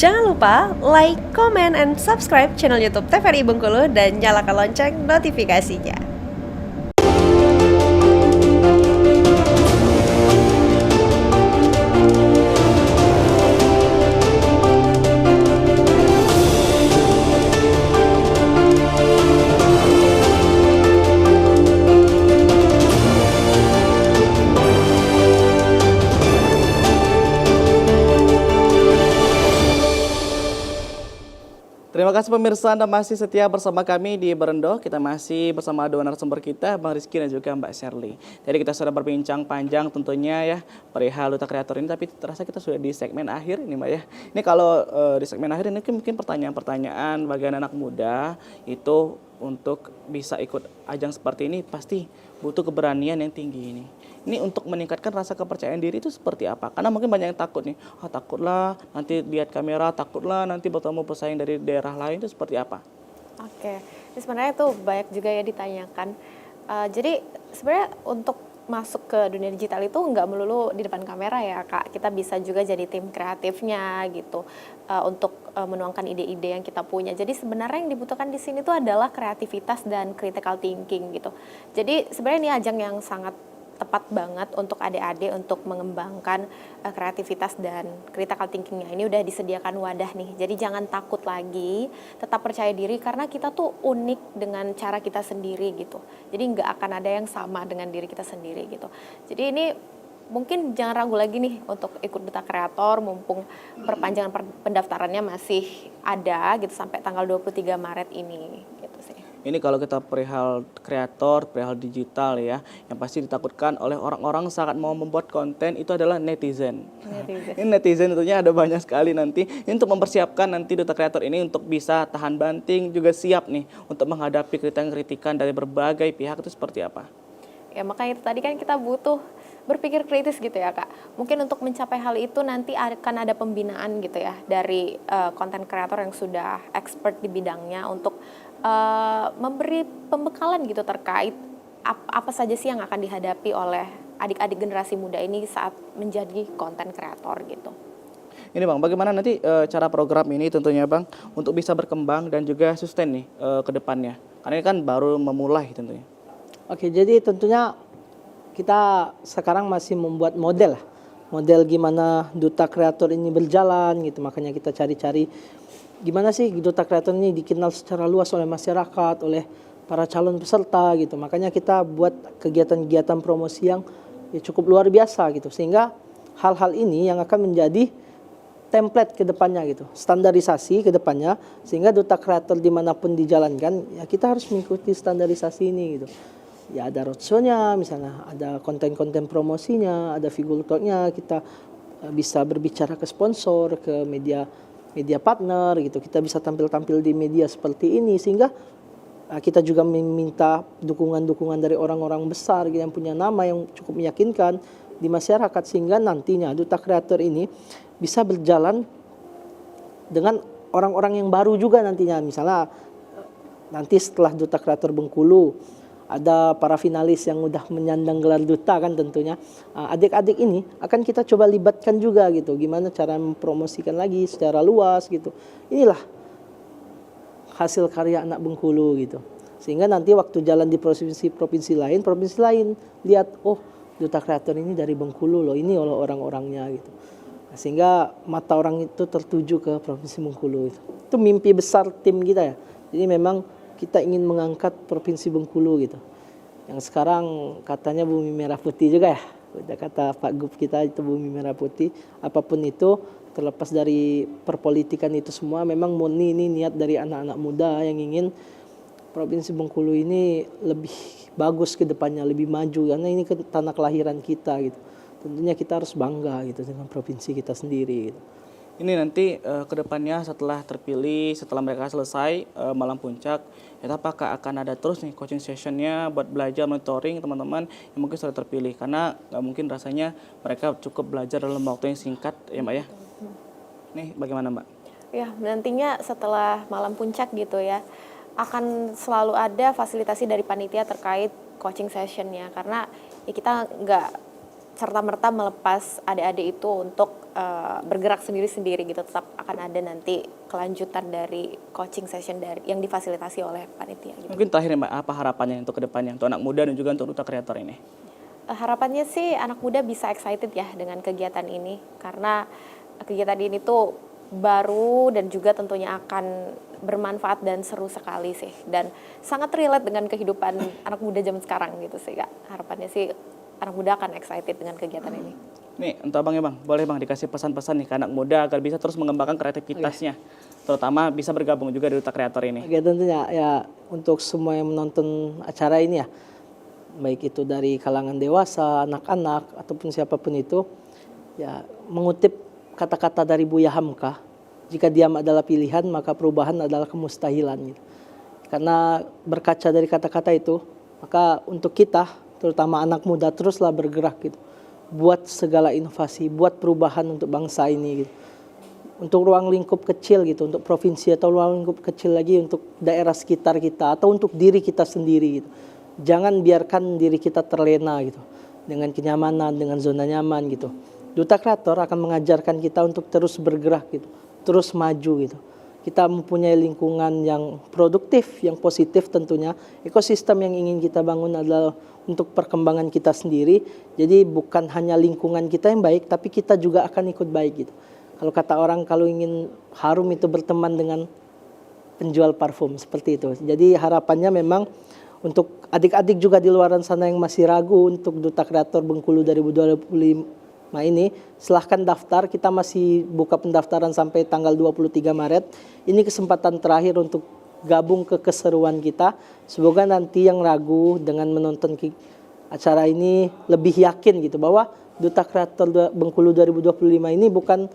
Jangan lupa like, comment, and subscribe channel YouTube TVRI Bengkulu dan nyalakan lonceng notifikasinya. Terima kasih pemirsa, Anda masih setia bersama kami di Berendo. Kita masih bersama dua narasumber kita, Bang Rizky dan juga Mbak Shirley. Jadi kita sudah berbincang panjang tentunya ya perihal Duta Kreator ini, tapi terasa kita sudah di segmen akhir ini Mbak ya. Ini kalau di segmen akhir ini mungkin pertanyaan-pertanyaan bagi anak muda itu untuk bisa ikut ajang seperti ini pasti butuh keberanian yang tinggi ini. Ini untuk meningkatkan rasa kepercayaan diri itu seperti apa? Karena mungkin banyak yang takut nih, takutlah nanti lihat kamera, takutlah nanti bertemu pesaing dari daerah lain, itu seperti apa? Oke, ini sebenarnya itu banyak juga ya ditanyakan. Jadi sebenarnya untuk masuk ke dunia digital itu nggak melulu di depan kamera ya Kak. Kita bisa juga jadi tim kreatifnya gitu untuk menuangkan ide-ide yang kita punya. Jadi sebenarnya yang dibutuhkan di sini tuh adalah kreativitas dan critical thinking gitu. Jadi sebenarnya ini ajang yang sangat tepat banget untuk adik-adik untuk mengembangkan kreativitas dan critical thinkingnya. Ini udah disediakan wadah nih, jadi jangan takut lagi, tetap percaya diri karena kita tuh unik dengan cara kita sendiri gitu. Jadi nggak akan ada yang sama dengan diri kita sendiri gitu. Jadi ini mungkin jangan ragu lagi nih untuk ikut Duta Kreator mumpung perpanjangan pendaftarannya masih ada gitu sampai tanggal 23 Maret ini gitu sih. Ini kalau kita perihal kreator, perihal digital ya, yang pasti ditakutkan oleh orang-orang saat mau membuat konten itu adalah netizen. Ini netizen tentunya ada banyak sekali nanti. Ini untuk mempersiapkan nanti Duta Kreator ini untuk bisa tahan banting, juga siap nih untuk menghadapi kritikan-kritikan dari berbagai pihak itu seperti apa? Ya makanya itu tadi kan kita butuh berpikir kritis gitu ya Kak. Mungkin untuk mencapai hal itu nanti akan ada pembinaan gitu ya dari konten kreator yang sudah expert di bidangnya untuk memberi pembekalan gitu terkait apa saja sih yang akan dihadapi oleh adik-adik generasi muda ini saat menjadi konten kreator gitu. Ini Bang, bagaimana nanti cara program ini tentunya Bang untuk bisa berkembang dan juga sustain nih ke depannya? Karena ini kan baru memulai tentunya. Oke, jadi tentunya kita sekarang masih membuat model gimana Duta Kreator ini berjalan gitu. Makanya kita cari-cari gimana sih Duta Kreator ini dikenal secara luas oleh masyarakat, oleh para calon peserta gitu. Makanya kita buat kegiatan-kegiatan promosi yang ya cukup luar biasa gitu. Sehingga hal-hal ini yang akan menjadi template ke depannya gitu, standarisasi ke depannya. Sehingga Duta Kreator dimanapun dijalankan, ya kita harus mengikuti standarisasi ini gitu. Ya ada roadshow-nya, misalnya ada konten-konten promosinya, ada figure talk-nya, kita bisa berbicara ke sponsor, ke media partner gitu. Kita bisa tampil-tampil di media seperti ini sehingga kita juga meminta dukungan-dukungan dari orang-orang besar gitu, yang punya nama yang cukup meyakinkan di masyarakat sehingga nantinya Duta Kreator ini bisa berjalan dengan orang-orang yang baru juga nantinya. Misalnya nanti setelah Duta Kreator Bengkulu ada para finalis yang udah menyandang gelar duta kan tentunya. Adik-adik ini akan kita coba libatkan juga gitu. Gimana cara mempromosikan lagi secara luas gitu. Inilah hasil karya anak Bengkulu gitu. Sehingga nanti waktu jalan di provinsi lain lihat, oh Duta Kreator ini dari Bengkulu loh, ini oleh orang-orangnya gitu. Sehingga mata orang itu tertuju ke Provinsi Bengkulu. Itu mimpi besar tim kita ya. Jadi memang kita ingin mengangkat Provinsi Bengkulu gitu. Yang sekarang katanya bumi merah putih juga ya. Udah kata Pak Gub kita itu bumi merah putih. Apapun itu terlepas dari perpolitikan itu semua memang murni ini niat dari anak-anak muda yang ingin Provinsi Bengkulu ini lebih bagus ke depannya, lebih maju karena ini tanah kelahiran kita gitu. Tentunya kita harus bangga gitu dengan provinsi kita sendiri gitu. Ini nanti ke depannya setelah terpilih, setelah mereka selesai malam puncak, ya apakah akan ada terus nih coaching sessionnya buat belajar monitoring teman-teman yang mungkin sudah terpilih? Karena nggak mungkin rasanya mereka cukup belajar dalam waktu yang singkat ya Mbak ya. Nih bagaimana Mbak? Ya nantinya setelah malam puncak gitu ya akan selalu ada fasilitasi dari panitia terkait coaching sessionnya karena ya kita nggak serta-merta melepas adik-adik itu untuk bergerak sendiri-sendiri gitu. Tetap akan ada nanti kelanjutan dari coaching session yang difasilitasi oleh panitia gitu. Mungkin terakhir Mbak, apa harapannya untuk kedepannya untuk anak muda dan juga untuk duta kreator ini? Harapannya sih anak muda bisa excited ya dengan kegiatan ini, karena kegiatan ini tuh baru dan juga tentunya akan bermanfaat dan seru sekali sih, dan sangat relate dengan kehidupan anak muda zaman sekarang gitu sih Kak. Harapannya sih anak muda akan excited dengan kegiatan ini. Nih, untuk abangnya Bang, boleh Bang dikasih pesan-pesan nih ke anak muda agar bisa terus mengembangkan kreativitasnya, terutama bisa bergabung juga di duta kreator ini. Oke, tentunya ya untuk semua yang menonton acara ini ya, baik itu dari kalangan dewasa, anak-anak, ataupun siapapun itu, ya mengutip kata-kata dari Buya Hamka, jika diam adalah pilihan, maka perubahan adalah kemustahilan. Gitu. Karena berkaca dari kata-kata itu, maka untuk kita, terutama anak muda, teruslah bergerak gitu, buat segala inovasi, buat perubahan untuk bangsa ini. Gitu. Untuk ruang lingkup kecil gitu, untuk provinsi atau ruang lingkup kecil lagi untuk daerah sekitar kita atau untuk diri kita sendiri gitu. Jangan biarkan diri kita terlena gitu dengan kenyamanan, dengan zona nyaman gitu. Duta Kreator akan mengajarkan kita untuk terus bergerak gitu, terus maju gitu. Kita mempunyai lingkungan yang produktif, yang positif tentunya. Ekosistem yang ingin kita bangun adalah untuk perkembangan kita sendiri. Jadi bukan hanya lingkungan kita yang baik, tapi kita juga akan ikut baik gitu. Kalau kata orang, kalau ingin harum itu berteman dengan penjual parfum, seperti itu. Jadi harapannya memang untuk adik-adik juga di luar sana yang masih ragu untuk Duta Kreator Bengkulu 2025 ini, silahkan daftar. Kita masih buka pendaftaran sampai tanggal 23 Maret. Ini kesempatan terakhir untuk gabung ke keseruan kita. Semoga nanti yang ragu dengan menonton acara ini lebih yakin gitu bahwa Duta Kreator Bengkulu 2025 ini bukan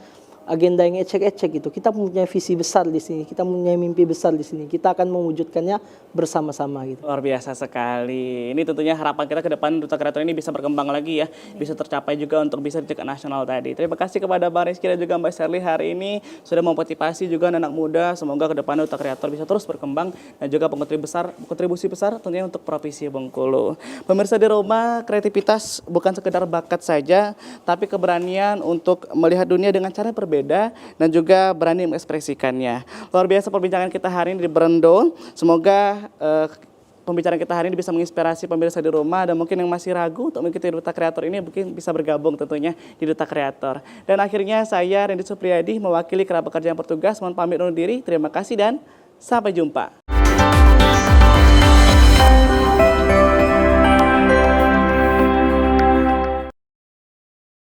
agenda yang ecek-ecek gitu. Kita punya visi besar di sini, kita punya mimpi besar di sini. Kita akan mewujudkannya bersama-sama gitu. Luar biasa sekali. Ini tentunya harapan kita ke depan Duta Kreator ini bisa berkembang lagi ya, bisa tercapai juga untuk bisa di tingkat nasional tadi. Terima kasih kepada Bang Rizky dan juga Mbak Sherly hari ini sudah memotivasi juga anak muda. Semoga ke depan Duta Kreator bisa terus berkembang dan juga kontribusi besar tentunya untuk Provinsi Bengkulu. Pemirsa di rumah, kreativitas bukan sekedar bakat saja, tapi keberanian untuk melihat dunia dengan cara berbeda dan juga berani mengekspresikannya. Luar biasa perbincangan kita hari ini di Berendo. Semoga pembicaraan kita hari ini bisa menginspirasi pemirsa di rumah dan mungkin yang masih ragu untuk mengikuti Duta Kreator ini mungkin bisa bergabung tentunya di Duta Kreator. Dan akhirnya saya Randy Supriyadi mewakili kerabat kerja yang bertugas mohon pamit undur diri. Terima kasih dan sampai jumpa.